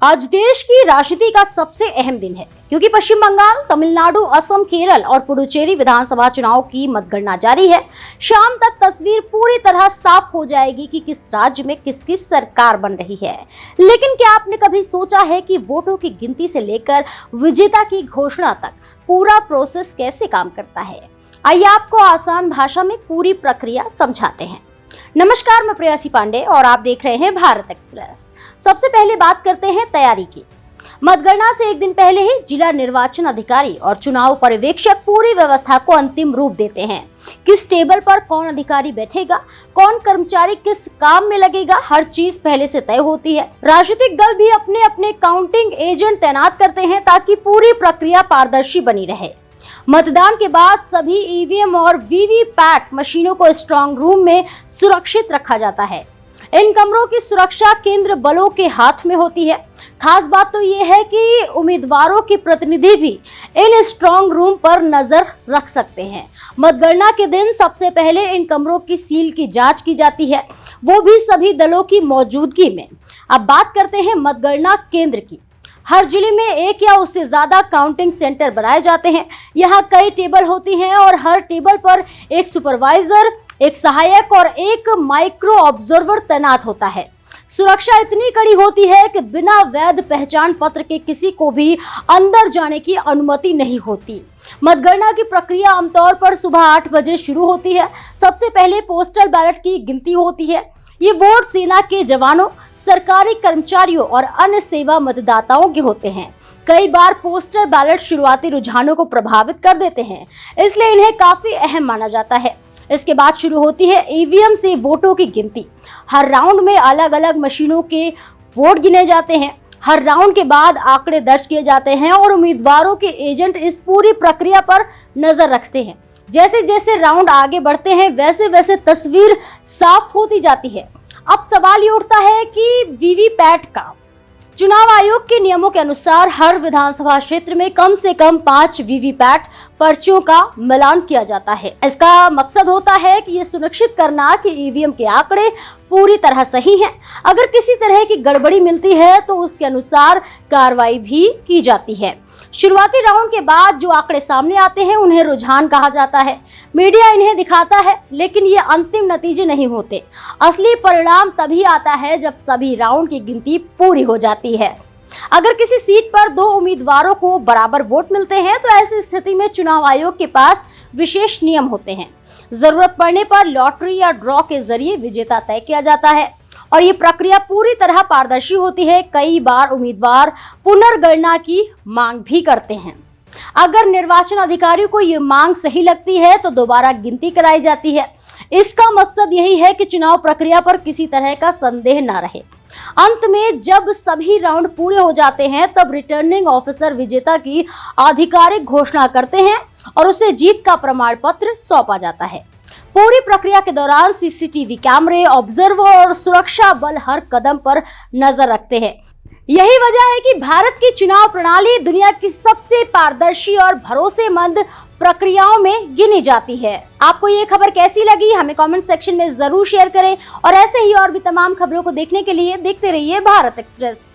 आज देश की राजनीति का सबसे अहम दिन है क्योंकि पश्चिम बंगाल, तमिलनाडु, असम, केरल और पुडुचेरी विधानसभा चुनाव की मतगणना जारी है। शाम तक तस्वीर पूरी तरह साफ हो जाएगी कि किस राज्य में किसकी सरकार बन रही है। लेकिन क्या आपने कभी सोचा है कि वोटों की गिनती से लेकर विजेता की घोषणा तक पूरा प्रोसेस कैसे काम करता है? आइए आपको आसान भाषा में पूरी प्रक्रिया समझाते हैं। नमस्कार, मैं प्रेयसी पांडे और आप देख रहे हैं भारत एक्सप्रेस। सबसे पहले बात करते हैं तैयारी की। मतगणना से एक दिन पहले ही जिला निर्वाचन अधिकारी और चुनाव पर्यवेक्षक पूरी व्यवस्था को अंतिम रूप देते हैं। किस टेबल पर कौन अधिकारी बैठेगा, कौन कर्मचारी किस काम में लगेगा, हर चीज पहले से तय होती है। राजनीतिक दल भी अपने अपने काउंटिंग एजेंट तैनात करते हैं ताकि पूरी प्रक्रिया पारदर्शी बनी रहे। मतदान के बाद सभी ईवीएम और वीवीपैट मशीनों को स्ट्रांग रूम में सुरक्षित रखा जाता है। इन कमरों की सुरक्षा केंद्र बलों के हाथ में होती है। खास बात तो ये है कि उम्मीदवारों के प्रतिनिधि भी इन स्ट्रांग रूम पर नजर रख सकते हैं। मतगणना के दिन सबसे पहले इन कमरों की सील की जांच की जाती है, वो भी सभी दलों की मौजूदगी में। अब बात करते हैं मतगणना केंद्र की। हर जिले में एक या उससे ज्यादा काउंटिंग सेंटर बनाए जाते हैं। यहाँ कई टेबल होती हैं और हर टेबल पर एक सुपरवाइजर, एक सहायक और एक माइक्रो ऑब्जर्वर तैनात होता है। सुरक्षा इतनी कड़ी होती है कि बिना वैध पहचान पत्र के किसी को भी अंदर जाने की अनुमति नहीं होती। मतगणना की प्रक्रिया आमतौर पर सुबह 8 बजे शुरू होती है। सबसे पहले पोस्टल बैलेट की गिनती होती है। ये वोट सेना के जवानों, सरकारी कर्मचारियों और अन्य सेवा मतदाताओं के होते हैं। कई बार पोस्टल बैलेट शुरुआती रुझानों को प्रभावित कर देते हैं, इसलिए इन्हें काफी अहम माना जाता है। इसके बाद शुरू होती है ईवीएम से वोटों की गिनती। हर राउंड में अलग अलग मशीनों के वोट गिने जाते हैं। हर राउंड के बाद आंकड़े दर्ज किए जाते हैं और उम्मीदवारों के एजेंट इस पूरी प्रक्रिया पर नजर रखते हैं। जैसे जैसे राउंड आगे बढ़ते हैं वैसे वैसे तस्वीर साफ होती जाती है। अब सवाल ये उठता है कि वीवीपैट का चुनाव आयोग के नियमों के अनुसार हर विधानसभा क्षेत्र में कम से कम 5 वीवीपैट पर्चियों का मिलान किया जाता है। इसका मकसद होता है कि ये सुनिश्चित करना कि ईवीएम के आंकड़े पूरी तरह सही हैं। अगर किसी तरह की गड़बड़ी मिलती है तो उसके अनुसार कार्रवाई भी की जाती है। शुरुआती राउंड के बाद जो आंकड़े सामने आते हैं उन्हें रुझान कहा जाता है। मीडिया इन्हें दिखाता है, लेकिन ये अंतिम नतीजे नहीं होते। असली परिणाम तभी आता है जब सभी राउंड की गिनती पूरी हो जाती है। अगर किसी सीट पर 2 उम्मीदवारों को बराबर वोट मिलते हैं तो ऐसी स्थिति में चुनाव आयोग के पास विशेष नियम होते हैं। जरूरत पड़ने पर लॉटरी या ड्रॉ के जरिए विजेता तय किया जाता है और ये प्रक्रिया पूरी तरह पारदर्शी होती है। कई बार उम्मीदवार पुनर्गणना की मांग भी करते हैं। अगर निर्वाचन अधिकारी को ये मांग सही लगती है तो दोबारा गिनती कराई जाती है। इसका मकसद यही है कि चुनाव प्रक्रिया पर किसी तरह का संदेह न रहे। अंत में जब सभी राउंड पूरे हो जाते हैं तब रिटर्निंग ऑफिसर विजेता की आधिकारिक घोषणा करते हैं और उसे जीत का प्रमाण पत्र सौंपा जाता है। पूरी प्रक्रिया के दौरान सीसीटीवी कैमरे, ऑब्जर्वर और सुरक्षा बल हर कदम पर नजर रखते हैं। यही वजह है कि भारत की चुनाव प्रणाली दुनिया की सबसे पारदर्शी और भरोसेमंद प्रक्रियाओं में गिनी जाती है। आपको ये खबर कैसी लगी हमें कमेंट सेक्शन में जरूर शेयर करें और ऐसे ही और भी तमाम खबरों को देखने के लिए देखते रहिए भारत एक्सप्रेस।